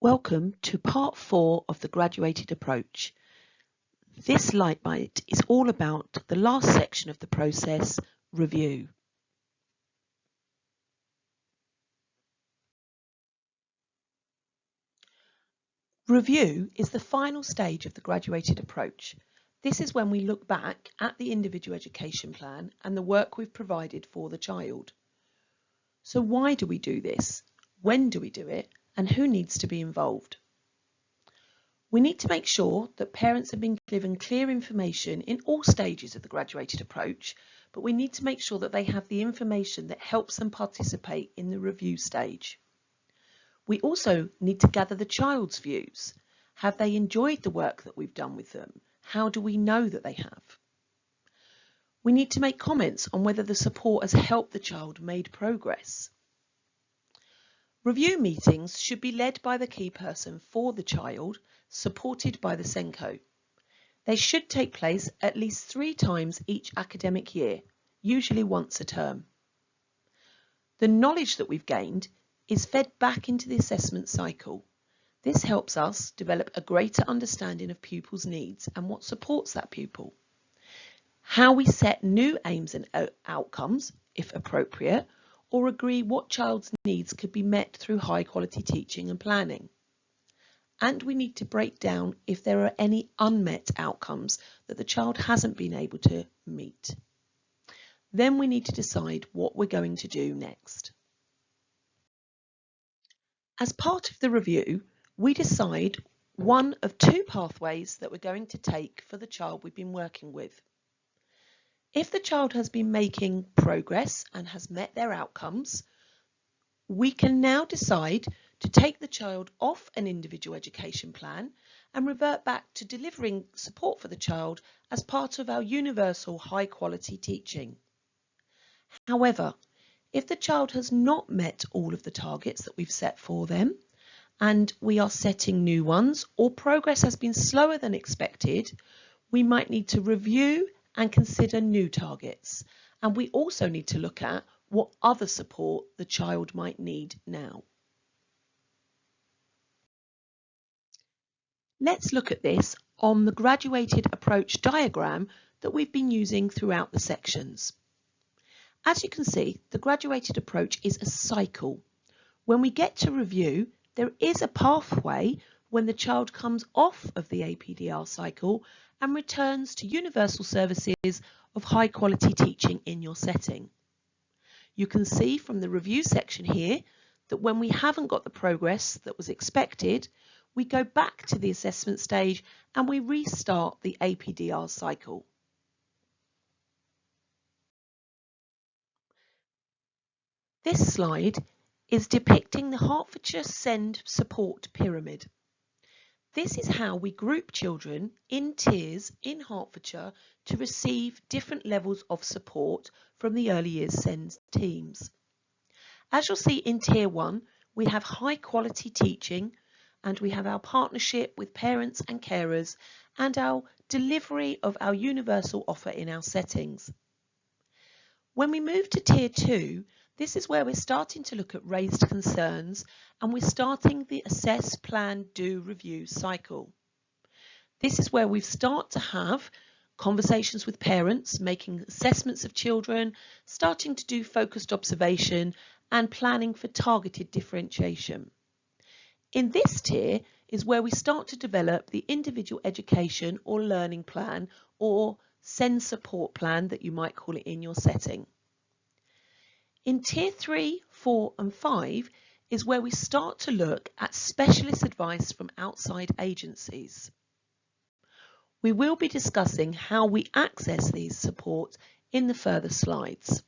Welcome to part 4 of the graduated approach. This Litebite is all about the last section of the process, review. Review is the final stage of the graduated approach. This is when we look back at the individual education plan and the work we've provided for the child. So why do we do this? When do we do it? And who needs to be involved? We need to make sure that parents have been given clear information in all stages of the graduated approach, but we need to make sure that they have the information that helps them participate in the review stage. We also need to gather the child's views. Have they enjoyed the work that we've done with them? How do we know that they have? We need to make comments on whether the support has helped the child make progress. Review meetings should be led by the key person for the child, supported by the SENCO. They should take place at least 3 times each academic year, usually once a term. The knowledge that we've gained is fed back into the assessment cycle. This helps us develop a greater understanding of pupils' needs and what supports that pupil. How we set new aims and outcomes, if appropriate, or agree what child's needs could be met through high quality teaching and planning. And we need to break down if there are any unmet outcomes that the child hasn't been able to meet. Then we need to decide what we're going to do next. As part of the review, we decide one of 2 pathways that we're going to take for the child we've been working with. If the child has been making progress and has met their outcomes, we can now decide to take the child off an individual education plan and revert back to delivering support for the child as part of our universal high quality teaching. However, if the child has not met all of the targets that we've set for them and we are setting new ones or progress has been slower than expected, we might need to review and consider new targets. And we also need to look at what other support the child might need now. Let's look at this on the graduated approach diagram that we've been using throughout the sections. As you can see, the graduated approach is a cycle. When we get to review, there is a pathway when the child comes off of the APDR cycle and returns to universal services of high quality teaching in your setting. You can see from the review section here that when we haven't got the progress that was expected, we go back to the assessment stage and we restart the APDR cycle. This slide is depicting the Hertfordshire SEND support pyramid. This is how we group children in tiers in Hertfordshire to receive different levels of support from the early years SEND teams. As you'll see in tier 1, we have high quality teaching and we have our partnership with parents and carers and our delivery of our universal offer in our settings. When we move to tier 2, this is where we're starting to look at raised concerns and we're starting the assess, plan, do, review cycle. This is where we start to have conversations with parents, making assessments of children, starting to do focused observation and planning for targeted differentiation. In this tier is where we start to develop the individual education or learning plan or SEND support plan that you might call it in your setting. In tier 3, 4 and 5 is where we start to look at specialist advice from outside agencies. We will be discussing how we access these supports in the further slides.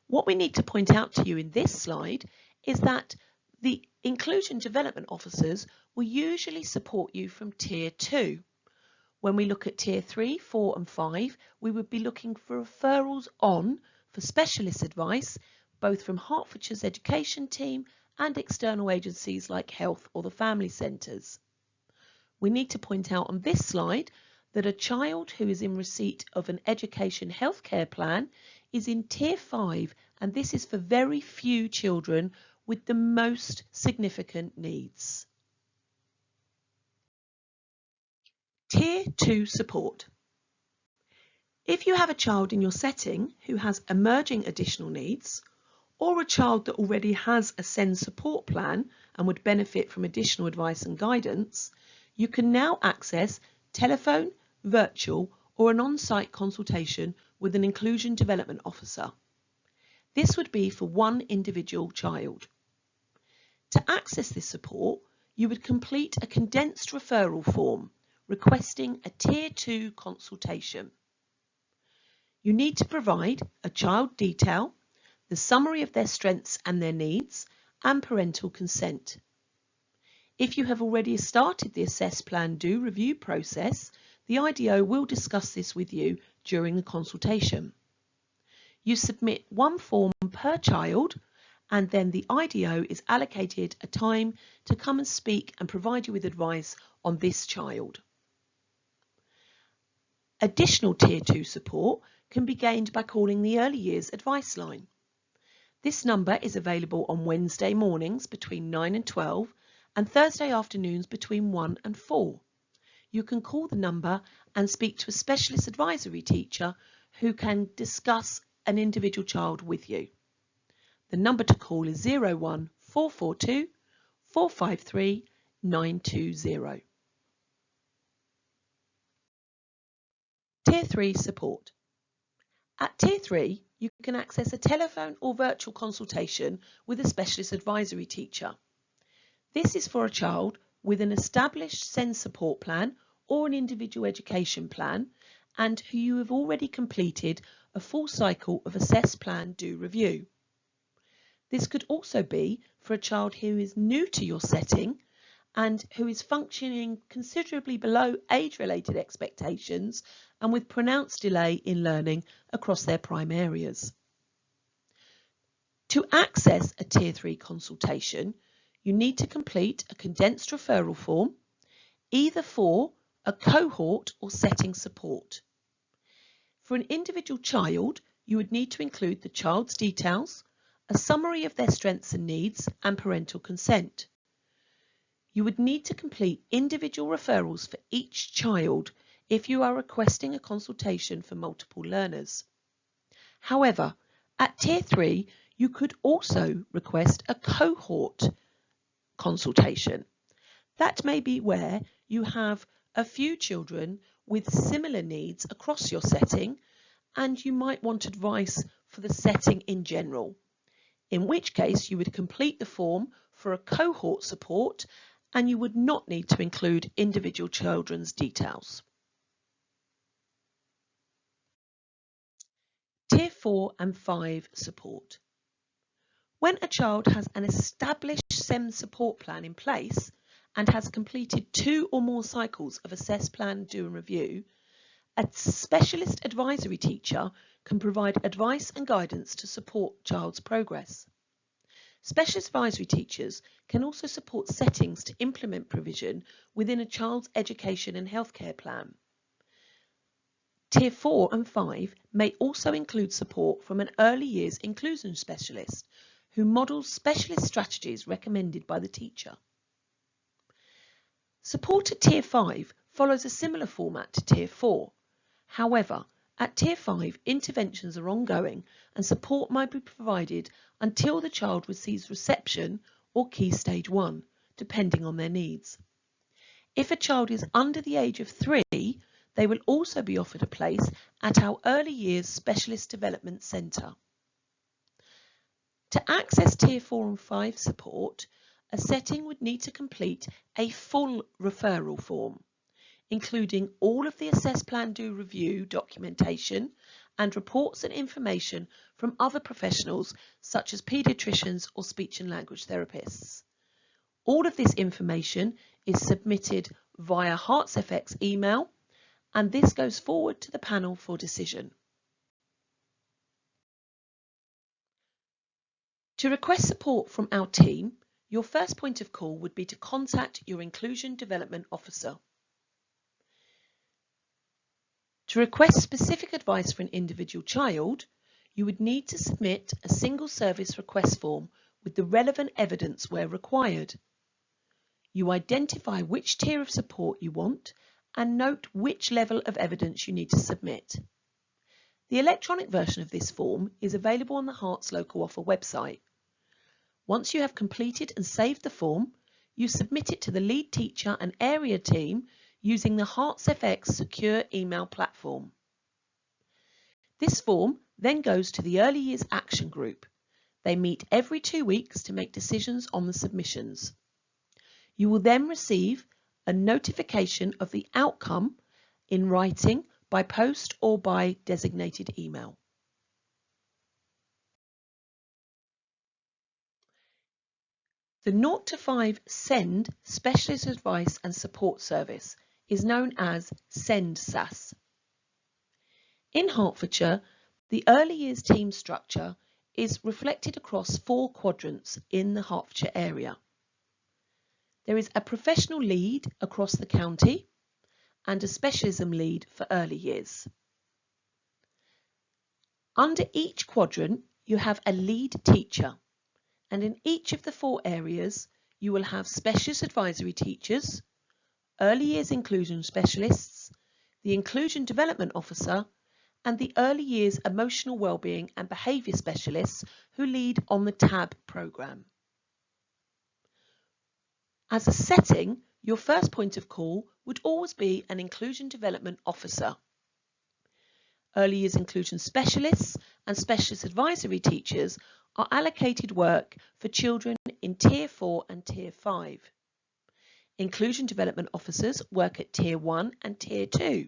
What we need to point out to you in this slide is that the inclusion development officers will usually support you from tier 2. When we look at tier 3, 4 and 5, we would be looking for referrals on for specialist advice, both from Hertfordshire's education team and external agencies like health or the family centres. We need to point out on this slide that a child who is in receipt of an education healthcare plan is in tier 5, and this is for very few children with the most significant needs. Tier 2 support. If you have a child in your setting who has emerging additional needs, or a child that already has a SEND support plan and would benefit from additional advice and guidance, you can now access telephone, virtual, or an on-site consultation with an Inclusion Development Officer. This would be for one individual child. To access this support, you would complete a condensed referral form requesting a Tier 2 consultation. You need to provide a child detail, the summary of their strengths and their needs, and parental consent. If you have already started the Assess Plan Do review process, the IDO will discuss this with you during the consultation. You submit one form per child, and then the IDO is allocated a time to come and speak and provide you with advice on this child. Additional Tier 2 support can be gained by calling the Early Years Advice Line. This number is available on Wednesday mornings between 9 and 12 and Thursday afternoons between 1 and 4. You can call the number and speak to a specialist advisory teacher who can discuss an individual child with you. The number to call is 01442 453 920. Tier 3 support. At Tier 3, you can access a telephone or virtual consultation with a specialist advisory teacher. This is for a child with an established SEND support plan or an individual education plan and who you have already completed a full cycle of Assess Plan Do review. This could also be for a child who is new to your setting and who is functioning considerably below age-related expectations and with pronounced delay in learning across their prime areas. To access a Tier 3 consultation, you need to complete a condensed referral form, either for a cohort or setting support. For an individual child, you would need to include the child's details, a summary of their strengths and needs, and parental consent. You would need to complete individual referrals for each child if you are requesting a consultation for multiple learners. However, at Tier 3, you could also request a cohort consultation. That may be where you have a few children with similar needs across your setting and you might want advice for the setting in general, in which case you would complete the form for a cohort support and you would not need to include individual children's details. Tier 4 and 5 support. When a child has an established SEND support plan in place and has completed 2 or more cycles of Assess Plan Do and Review, a specialist advisory teacher can provide advice and guidance to support child's progress. Specialist advisory teachers can also support settings to implement provision within a child's education and healthcare plan. Tier 4 and 5 may also include support from an early years inclusion specialist who models specialist strategies recommended by the teacher. Support at Tier 5 follows a similar format to Tier 4. However, at Tier 5, interventions are ongoing and support might be provided until the child receives reception or Key Stage 1, depending on their needs. If a child is under the age of 3, they will also be offered a place at our Early Years Specialist Development Centre. To access Tier 4 and 5 support, a setting would need to complete a full referral form, including all of the Assess Plan Do review documentation and reports and information from other professionals such as paediatricians or speech and language therapists. All of this information is submitted via HeartsFX email, and this goes forward to the panel for decision. To request support from our team, your first point of call would be to contact your Inclusion Development Officer. To request specific advice for an individual child, you would need to submit a single service request form with the relevant evidence where required. You identify which tier of support you want and note which level of evidence you need to submit. The electronic version of this form is available on the Hearts Local Offer website. Once you have completed and saved the form, you submit it to the lead teacher and area team using the Hearts FX secure email platform. This form then goes to the Early Years Action Group. They meet every 2 weeks to make decisions on the submissions. You will then receive a notification of the outcome in writing by post or by designated email. The 0 to 5 SEND Specialist Advice and Support Service is known as SEND SAS. In Hertfordshire, the early years team structure is reflected across 4 quadrants in the Hertfordshire area. There is a professional lead across the county and a specialism lead for early years. Under each quadrant, you have a lead teacher, and in each of the 4 areas, you will have specialist advisory teachers, early years inclusion specialists, the inclusion development officer, and the early years emotional wellbeing and behaviour specialists who lead on the TAB programme. As a setting, your first point of call would always be an inclusion development officer. Early years inclusion specialists and specialist advisory teachers are allocated work for children in Tier 4 and Tier 5. Inclusion development officers work at Tier 1 and Tier 2,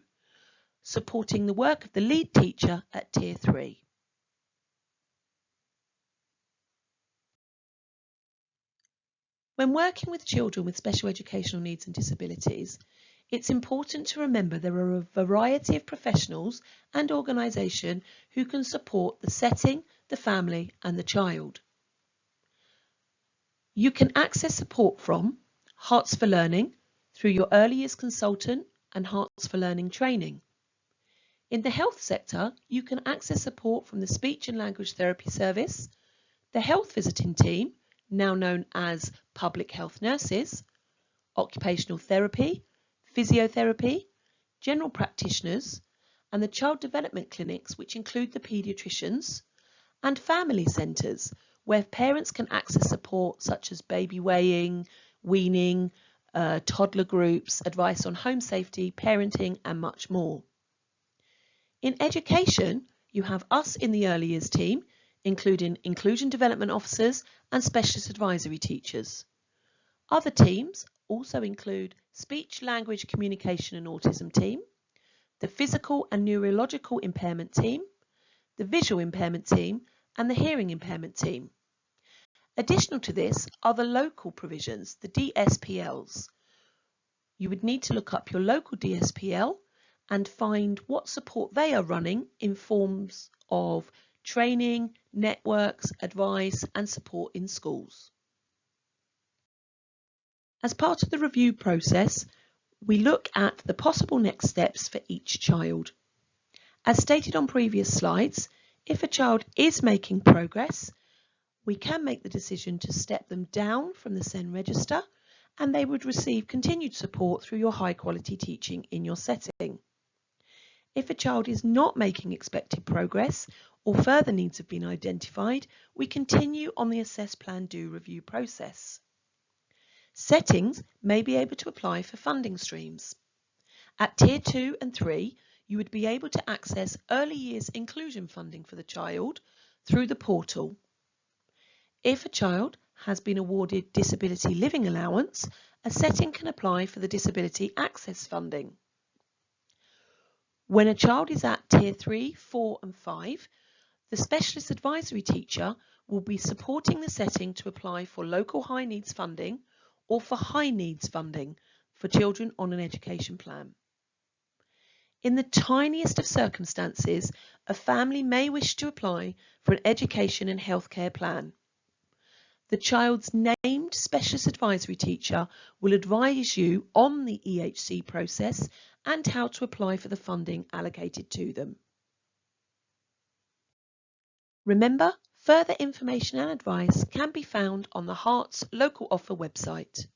supporting the work of the lead teacher at Tier 3. When working with children with special educational needs and disabilities, it's important to remember there are a variety of professionals and organisations who can support the setting, the family and the child. You can access support from Hearts for Learning through your early years consultant and Hearts for Learning training. In the health sector, you can access support from the Speech and Language Therapy Service, the Health Visiting Team, now known as Public Health Nurses, Occupational Therapy, Physiotherapy, General Practitioners, and the Child Development Clinics, which include the paediatricians, and family centres, where parents can access support such as baby weighing, weaning, toddler groups, advice on home safety, parenting, and much more. In education, you have us in the early years team, including inclusion development officers and specialist advisory teachers. Other teams also include speech, language, communication and autism team, the physical and neurological impairment team, the visual impairment team and the hearing impairment team. Additional to this are the local provisions, the DSPLs. You would need to look up your local DSPL and find what support they are running in forms of training, networks, advice and support in schools. As part of the review process, we look at the possible next steps for each child. As stated on previous slides, if a child is making progress, we can make the decision to step them down from the SEN register and they would receive continued support through your high quality teaching in your setting. If a child is not making expected progress or further needs have been identified, we continue on the Assess Plan Do review process. Settings may be able to apply for funding streams. At Tier 2 and 3, you would be able to access early years inclusion funding for the child through the portal. If a child has been awarded disability living allowance, a setting can apply for the disability access funding. When a child is at Tier 3, 4 and 5, the specialist advisory teacher will be supporting the setting to apply for local high needs funding or for high needs funding for children on an education plan. In the tiniest of circumstances, a family may wish to apply for an education and healthcare plan. The child's named specialist advisory teacher will advise you on the EHC process and how to apply for the funding allocated to them. Remember, further information and advice can be found on the Hearts Local Offer website.